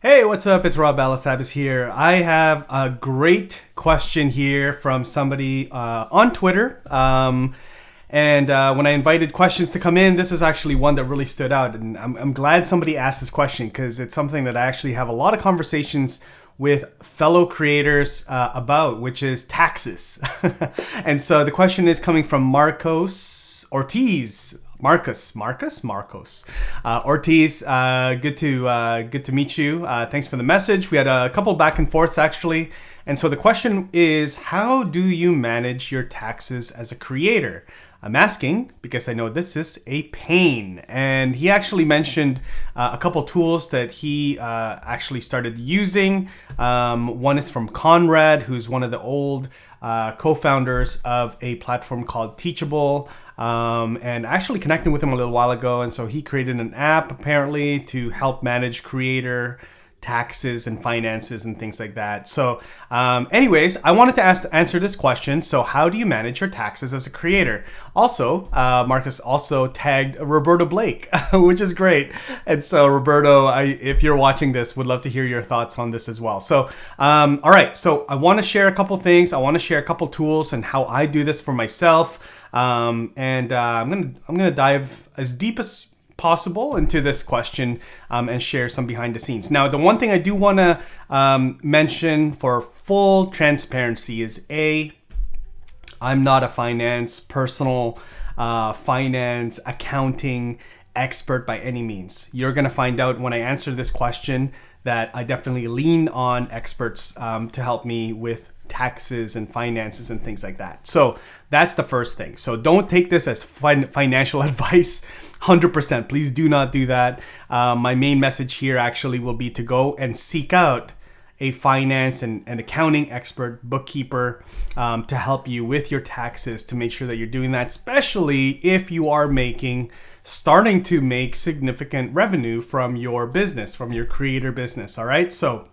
Hey, what's up? It's Rob Balasabas here. I have a great question here from somebody on Twitter. And when I invited questions to come in, this is actually one that really stood out. And I'm glad somebody asked this question because it's something that I actually have a lot of conversations with fellow creators about, which is taxes. And so the question is coming from Marcos Ortiz. Marcos Ortiz. Good to meet you. Thanks for the message. We had a couple back and forths actually. And so the question is, how do you manage your taxes as a creator? I'm asking because I know this is a pain. And he actually mentioned a couple tools that he actually started using. One is from Conrad, who's one of the old co-founders of a platform called Teachable, and actually connected with him a little while ago. And so he created an app apparently to help manage creator taxes and finances and things like that. So anyways, I wanted to answer this question. So how do you manage your taxes as a creator? Also, Marcus also tagged Roberto Blake, which is great. And so Roberto, if you're watching this, would love to hear your thoughts on this as well. So, all right. So I want to share a couple things. I want to share a couple tools and how I do this for myself. I'm gonna dive as deep as possible into this question and share some behind the scenes. Now, the one thing I do want to mention for full transparency is I'm not a personal finance, accounting expert by any means. You're going to find out when I answer this question that I definitely lean on experts to help me with taxes and finances and things like that. So that's the first thing. So don't take this as financial advice. 100%. Please do not do that. My main message here actually will be to go and seek out a finance and accounting expert, bookkeeper, to help you with your taxes, to make sure that you're doing that, especially if you are starting to make significant revenue from your business, from your creator business. All right. So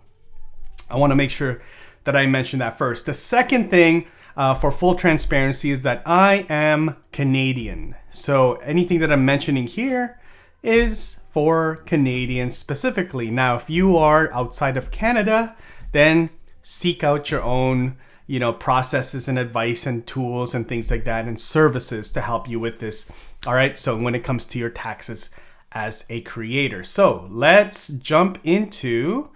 I want to make sure that I mention that first. The second thing, for full transparency, is that I am Canadian. So anything that I'm mentioning here is for Canadians specifically. Now, if you are outside of Canada, then seek out your own, processes and advice and tools and things like that and services to help you with this. All right. So when it comes to your taxes as a creator. So let's jump into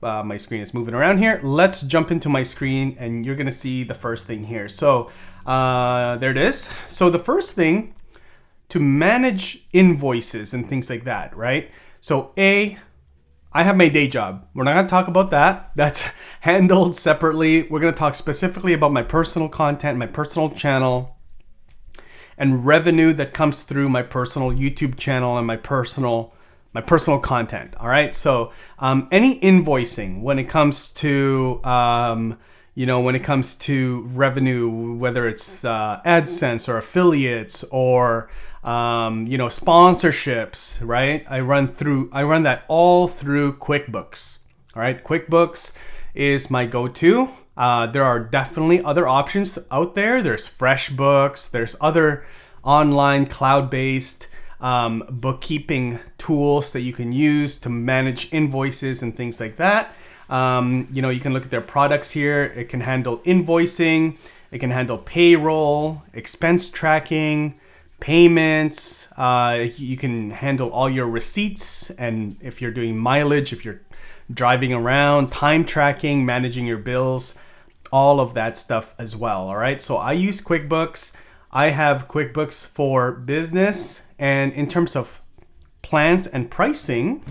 my screen is moving around here. Let's jump into my screen and you're going to see the first thing here. So there it is. So the first thing, to manage invoices and things like that, right? So I have my day job. We're not going to talk about that. That's handled separately. We're going to talk specifically about my personal content, my personal channel, and revenue that comes through my personal YouTube channel and my personal content. All right. So any invoicing when it comes to revenue, whether it's AdSense or affiliates or sponsorships, right? I run that all through QuickBooks. All right. QuickBooks is my go-to. There are definitely other options out there. There's FreshBooks. There's other online cloud-based bookkeeping tools that you can use to manage invoices and things like that. You can look at their products here. It can handle invoicing. It can handle payroll, expense tracking, payments. You can handle all your receipts. And if you're doing mileage, if you're driving around, time tracking, managing your bills, all of that stuff as well. All right. So I use QuickBooks. I have QuickBooks for Business. And in terms of plans and pricing,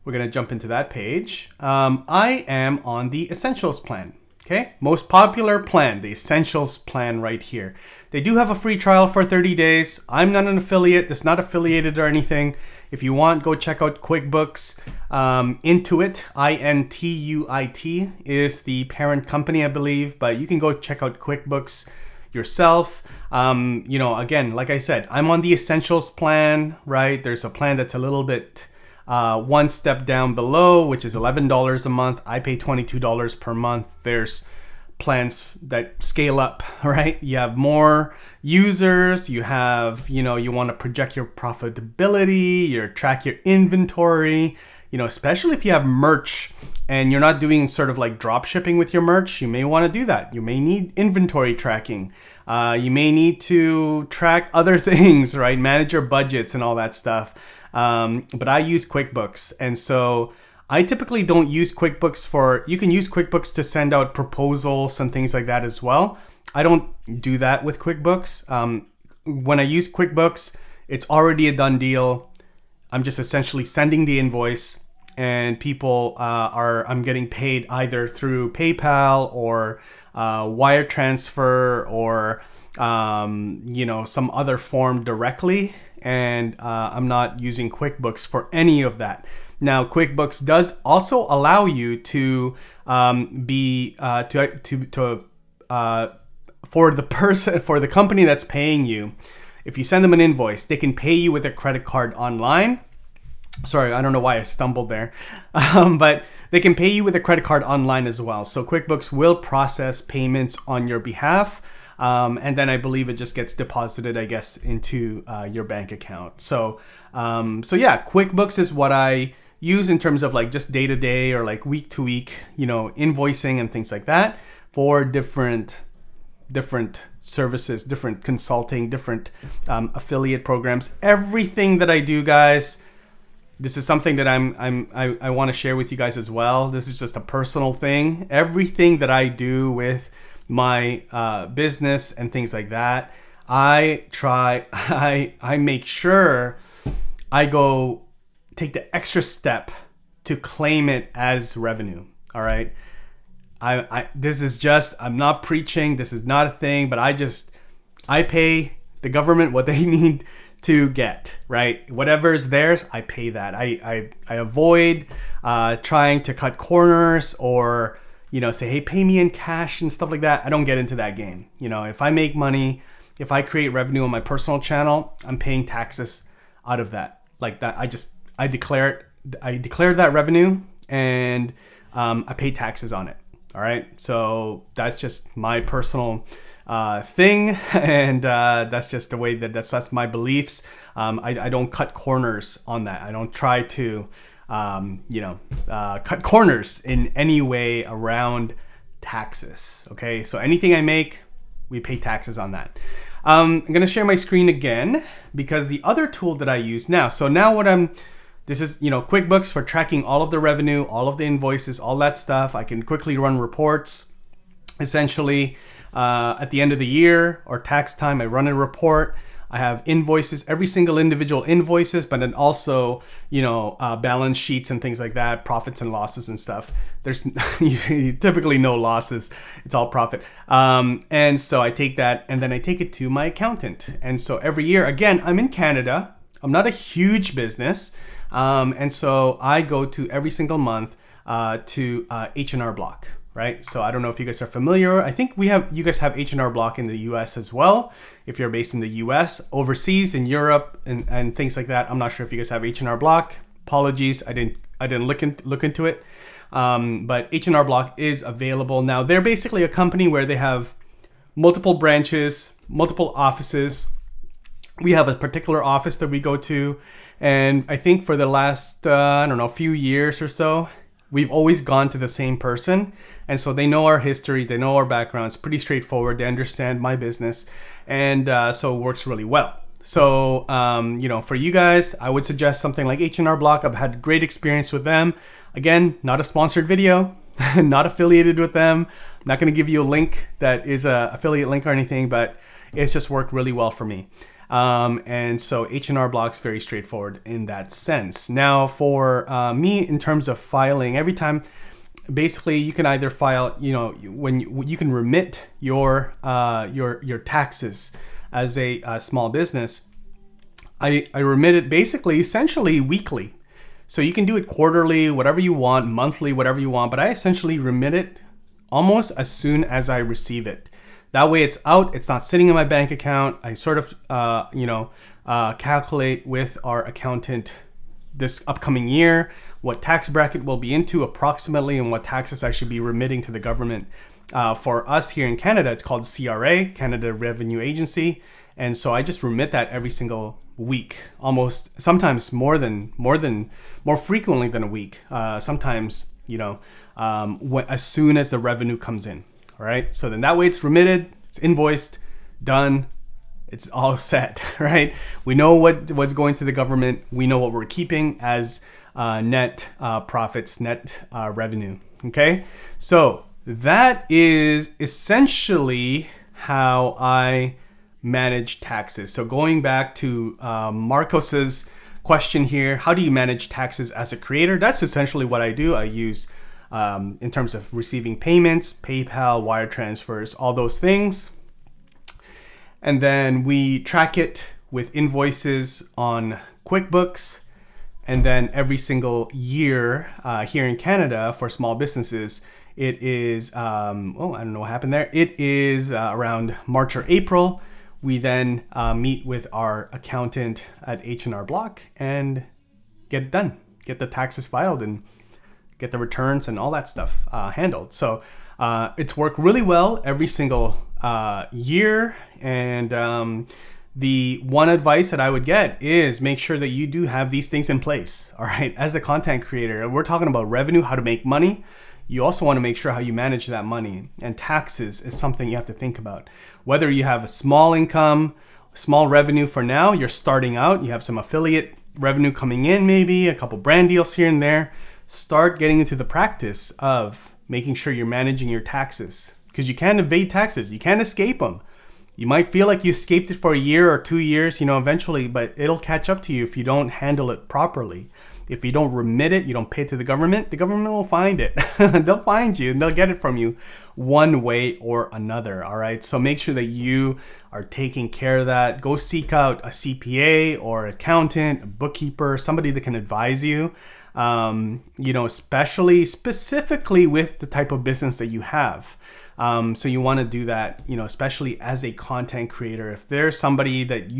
we're going to jump into that page. I am on the Essentials plan. Okay. Most popular plan, the Essentials plan right here. They do have a free trial for 30 days. I'm not an affiliate. It's not affiliated or anything. If you want, go check out QuickBooks. Intuit, Intuit is the parent company, I believe, but you can go check out QuickBooks yourself. Again, like I said, I'm on the Essentials plan, right? There's a plan that's a little bit one step down below, which is $11 a month. I pay $22 per month. There's plans that scale up, right? You have more users, you have, you want to project your profitability, track your inventory, especially if you have merch and you're not doing sort of like drop shipping with your merch, you may want to do that. You may need inventory tracking. You may need to track other things, right? Manage your budgets and all that stuff. But I use QuickBooks. And so I typically don't use QuickBooks you can use QuickBooks to send out proposals and things like that as well. I don't do that with QuickBooks. When I use QuickBooks, it's already a done deal. I'm just essentially sending the invoice, and people I'm getting paid either through PayPal or wire transfer or some other form directly, and I'm not using QuickBooks for any of that. Now, QuickBooks does also allow you to for the company that's paying you. If you send them an invoice, they can pay you with a credit card online. Sorry, I don't know why I stumbled there. But they can pay you with a credit card online as well. So QuickBooks will process payments on your behalf. And then I believe it just gets deposited, I guess, into your bank account. So yeah, QuickBooks is what I use in terms of like just day to day or like week to week, invoicing and things like that for different services, different consulting, different affiliate programs. Everything that I do, guys, this is something that I want to share with you guys as well. This is just a personal thing. Everything that I do with my business and things like that, I make sure I go take the extra step to claim it as revenue. All right. This is just, I'm not preaching. This is not a thing, but I pay the government what they need to get, right? Whatever is theirs, I pay that. I avoid trying to cut corners or, say, hey, pay me in cash and stuff like that. I don't get into that game. If I make money, if I create revenue on my personal channel, I'm paying taxes out of that. Like that, I declare that revenue and I pay taxes on it. All right. So that's just my personal thing. And that's just the way that's my beliefs. I don't cut corners on that. I don't try to, cut corners in any way around taxes. Okay. So anything I make, we pay taxes on that. I'm going to share my screen again because the other tool that I use now. So now this is, QuickBooks for tracking all of the revenue, all of the invoices, all that stuff. I can quickly run reports. Essentially, at the end of the year or tax time, I run a report. I have invoices, every single individual invoices, but then also, balance sheets and things like that, profits and losses and stuff. There's typically no losses. It's all profit. And so I take that and then I take it to my accountant. And so every year, again, I'm in Canada. I'm not a huge business. And so I go to every single month to H&R Block, right? So I don't know if you guys are familiar. I think you guys have H&R Block in the US as well. If you're based in the US, overseas in Europe and things like that. I'm not sure if you guys have H&R Block. Apologies, I didn't look into it. But H&R Block is available now. They're basically a company where they have multiple branches, multiple offices. We have a particular office that we go to. And I think for the last, few years or so, we've always gone to the same person. And so they know our history, they know our background. It's pretty straightforward. They understand my business. And so it works really well. So, for you guys, I would suggest something like H&R Block. I've had great experience with them. Again, not a sponsored video, not affiliated with them. I'm not going to give you a link that is a affiliate link or anything, but it's just worked really well for me. And so H&R Block's very straightforward in that sense. Now for me, in terms of filing, every time, basically you can either file, when you can remit your taxes as a small business. I remit it basically, essentially weekly. So you can do it quarterly, whatever you want, monthly, whatever you want, but I essentially remit it almost as soon as I receive it. That way it's out, it's not sitting in my bank account. I sort of, calculate with our accountant this upcoming year what tax bracket we'll be into approximately and what taxes I should be remitting to the government For us here in Canada, it's called CRA, Canada Revenue Agency. And so I just remit that every single week, almost sometimes more frequently than a week. Sometimes, as soon as the revenue comes in. All right. So then that way it's remitted, it's invoiced, done. It's all set, right? We know what's going to the government. We know what we're keeping as net profits, net revenue. Okay. So that is essentially how I manage taxes. So going back to Marcos's question here, how do you manage taxes as a creator? That's essentially what I do. I use in terms of receiving payments, PayPal, wire transfers, all those things. And then we track it with invoices on QuickBooks. And then every single year here in Canada for small businesses, it is, I don't know what happened there. It is around March or April. We then meet with our accountant at H&R Block and get it done, get the taxes filed and get the returns and all that stuff handled. So it's worked really well every single year. And the one advice that I would get is make sure that you do have these things in place. All right. As a content creator, we're talking about revenue, how to make money. You also want to make sure how you manage that money, and taxes is something you have to think about. Whether you have a small income, small revenue for now, you're starting out, you have some affiliate revenue coming in, maybe a couple brand deals here and there, start getting into the practice of making sure you're managing your taxes, because you can't evade taxes. You can't escape them. You might feel like you escaped it for a year or 2 years, eventually, but it'll catch up to you if you don't handle it properly. If you don't remit it, you don't pay it to the government will find it. They'll find you and they'll get it from you one way or another. All right. So make sure that you are taking care of that. Go seek out a CPA or accountant, a bookkeeper, somebody that can advise you, specifically with the type of business that you have. So you want to do that, especially as a content creator. If there's somebody that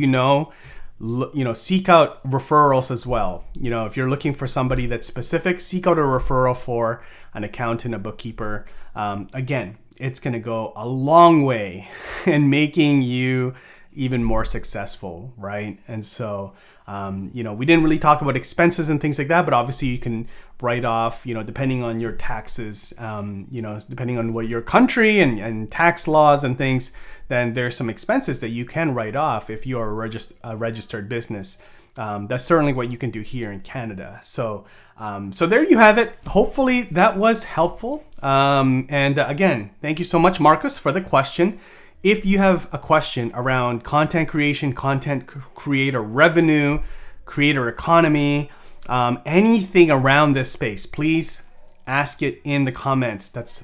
seek out referrals as well. If you're looking for somebody that's specific, seek out a referral for an accountant, a bookkeeper. Again, it's going to go a long way in making you even more successful, right? And so, we didn't really talk about expenses and things like that, but obviously you can write off, depending on your taxes, depending on what your country and tax laws and things, then there's some expenses that you can write off if you are a registered business. That's certainly what you can do here in Canada. So there you have it. Hopefully that was helpful. And again, thank you so much, Marcos, for the question. If you have a question around content creation, content creator revenue, creator economy, anything around this space, please ask it in the comments. That's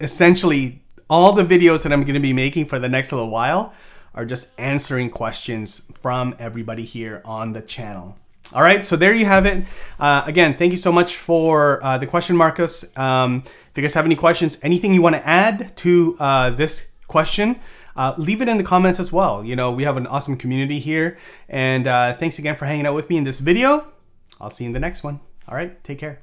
essentially all the videos that I'm going to be making for the next little while are just answering questions from everybody here on the channel. All right, so there you have it. Again, thank you so much for the question, Marcos. If you guys have any questions, anything you want to add to this question, leave it in the comments as well. We have an awesome community here. And thanks again for hanging out with me in this video. I'll see you in the next one. All right, take care.